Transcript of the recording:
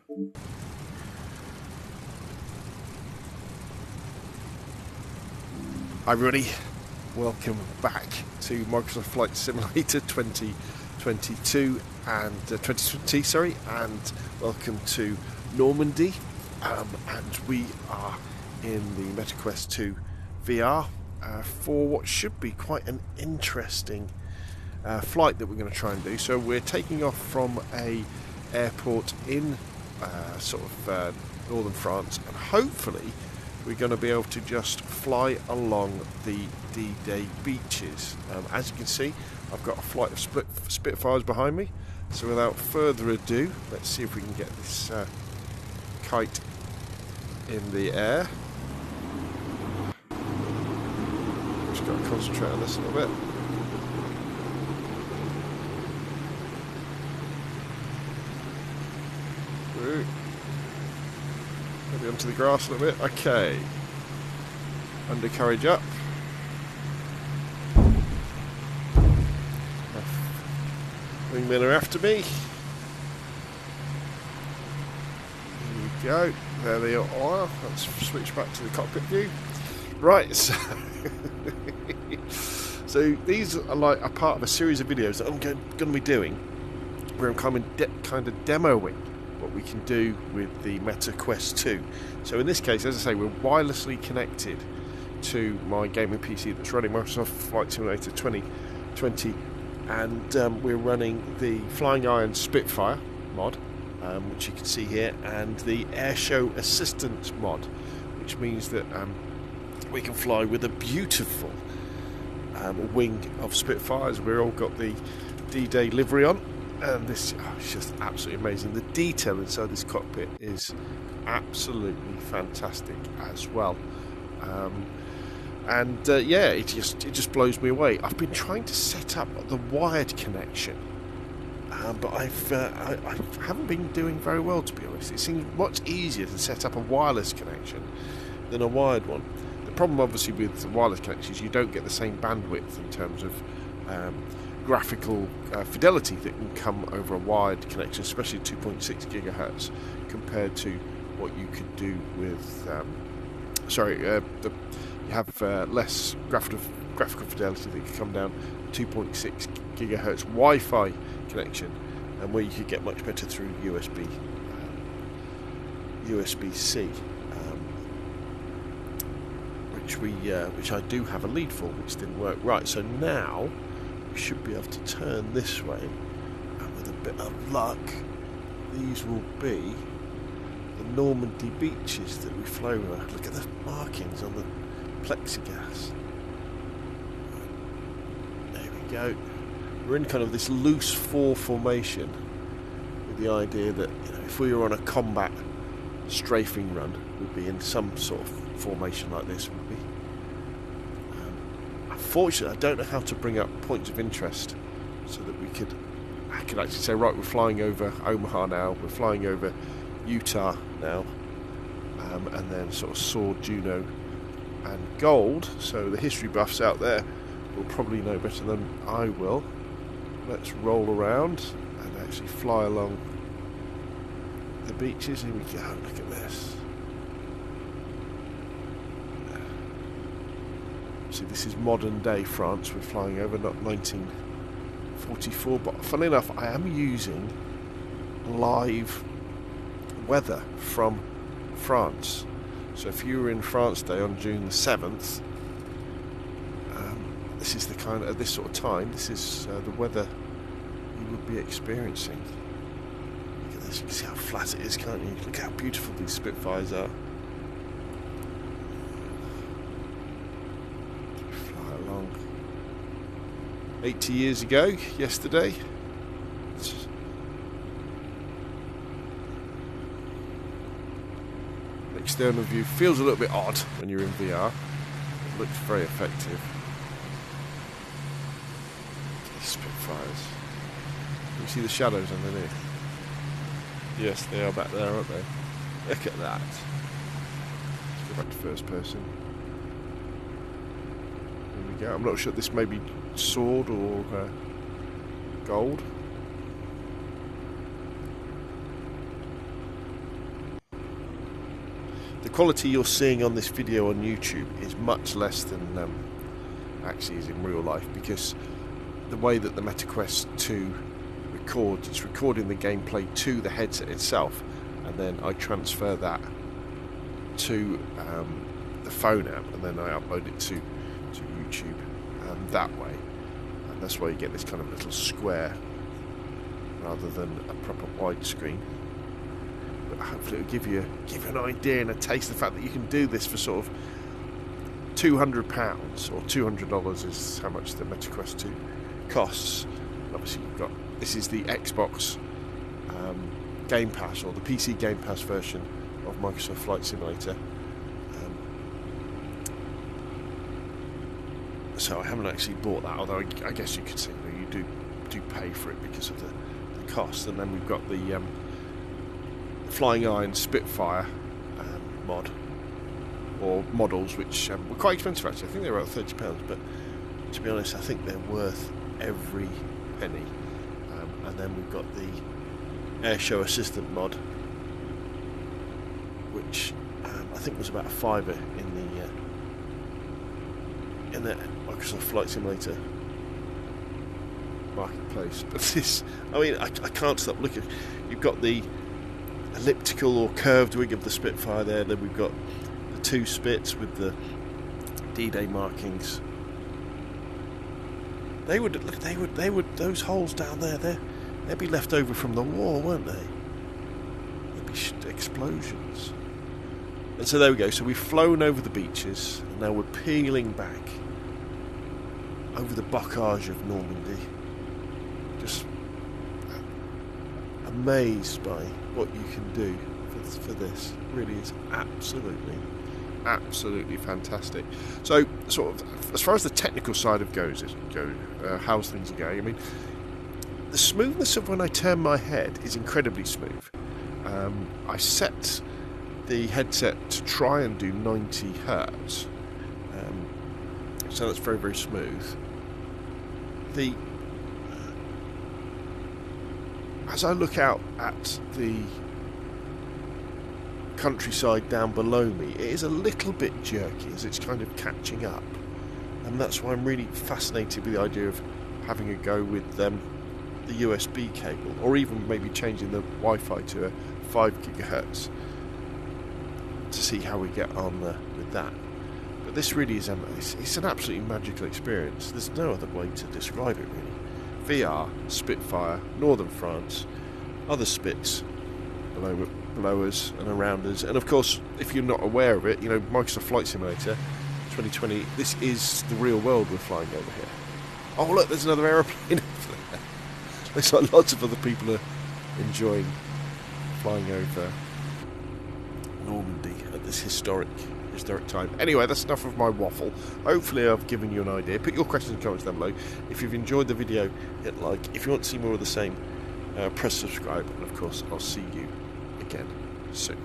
Hi everybody, welcome back to Microsoft Flight Simulator 2022 and 2020, sorry, and welcome to Normandy. And we are in the MetaQuest 2 VR for what should be quite an interesting flight that we're going to try and do. So we're taking off from a airport in northern France, and hopefully we're going to be able to just fly along the D-Day Beaches. As you can see, I've got a flight of Spitfires behind me. So without further ado, let's see if we can get this kite in the air. Just got to concentrate on this a little bit. Through. Maybe onto the grass a little bit. Okay. Undercarriage up. Wingmen are after me. Here we go. There they are. Let's switch back to the cockpit view. Right. So these are like a part of a series of videos that I'm going to be doing, where I'm kind of demoing what we can do with the MetaQuest 2. So in this case, as I say, we're wirelessly connected to my gaming PC that's running Microsoft Flight Simulator 2020, and we're running the Flying Iron Spitfire mod, which you can see here, and the Airshow Assistant mod, which means that we can fly with a beautiful wing of Spitfires. We've all got the D-Day livery on. And this is just absolutely amazing. The detail inside this cockpit is absolutely fantastic as well. Yeah, it just blows me away. I've been trying to set up the wired connection, but I haven't been doing very well, to be honest. It seems much easier to set up a wireless connection than a wired one. The problem, obviously, with the wireless connection is you don't get the same bandwidth in terms of graphical fidelity that can come over a wired connection, especially 2.6 gigahertz, compared to what you could do with you have less graphical fidelity that could come down 2.6 gigahertz Wi-Fi connection, and where you could get much better through USB-C, which I do have a lead for, which didn't work. Right, so now we should be able to turn this way, and with a bit of luck, these will be the Normandy beaches that we flew over. Look at the markings on the plexiglass. There we go. We're in kind of this loose 4 formation, with the idea that, you know, if we were on a combat strafing run, we'd be in some sort of formation like this, would we? Unfortunately, I don't know how to bring up points of interest so that I could actually say, right, we're flying over Omaha now, we're flying over Utah now, and then sort of saw Juno and Gold. So the history buffs out there will probably know better than I will. Let's roll around and actually fly along the beaches. Here we go, look at this. See, this is modern day France we're flying over, not 1944, but funnily enough, I am using live weather from France. So if you were in France Day on June the 7th, this is the kind of, at this sort of time, this is the weather you would be experiencing. Look at this, you can see how flat it is, can't you? Look how beautiful these Spitfires are. 80 years ago, yesterday. The external view feels a little bit odd when you're in VR. It looks very effective. Spitfires. Can you see the shadows underneath? Yes, they are back there, aren't they? Look at that. Let's go back to first person. There we go. I'm not sure, this may be sword or Gold. quality you're seeing on this video on YouTube is much less than actually is in real life, because the way that the MetaQuest 2 records, it's recording the gameplay to the headset itself, and then I transfer that to the phone app, and then I upload it to YouTube that way, and that's why you get this kind of little square rather than a proper widescreen. But hopefully it'll give you an idea and a taste of the fact that you can do this for sort of £200 or $200 is how much the MetaQuest 2 costs. And obviously you've got, this is the Xbox Game Pass, or the PC Game Pass version of Microsoft Flight Simulator. So I haven't actually bought that, although I guess you could say you do pay for it because of the cost. And then we've got the Flying Iron Spitfire mod, or models, which were quite expensive actually. I think they were about £30, but to be honest I think they're worth every penny. And then we've got the Airshow Assistant mod, which I think was about £5 in the Microsoft Flight Simulator marketplace. But this, I mean, I can't stop looking. You've got the elliptical or curved wing of the Spitfire there. Then we've got the two Spits with the D-Day markings. They would those holes down there. They'd be left over from the war, won't they? There'd be explosions. And so there we go. So we've flown over the beaches, and now we're peeling back over the bocage of Normandy. Just amazed by what you can do for this. It really is absolutely fantastic. So, sort of, as far as the technical side of how's things are going. I mean, the smoothness of when I turn my head is incredibly smooth. I set the headset to try and do 90 Hz, so that's very, very smooth. As I look out at the countryside down below me, it is a little bit jerky as it's kind of catching up, and that's why I'm really fascinated with the idea of having a go with the USB cable, or even maybe changing the Wi-Fi to a 5 GHz to see how we get on with that. But this really is it's an absolutely magical experience. There's no other way to describe it really. VR, Spitfire, Northern France, other Spits below us and around us, and of course, if you're not aware of it, you know, Microsoft Flight Simulator 2020, this is the real world we're flying over here. Oh look, there's another aeroplane over there. Looks like lots of other people are enjoying flying over Normandy at this historic time. Anyway, that's enough of my waffle. Hopefully I've given you an idea. Put your questions and comments down below. If you've enjoyed the video, hit like. If you want to see more of the same, press subscribe, and of course I'll see you again soon.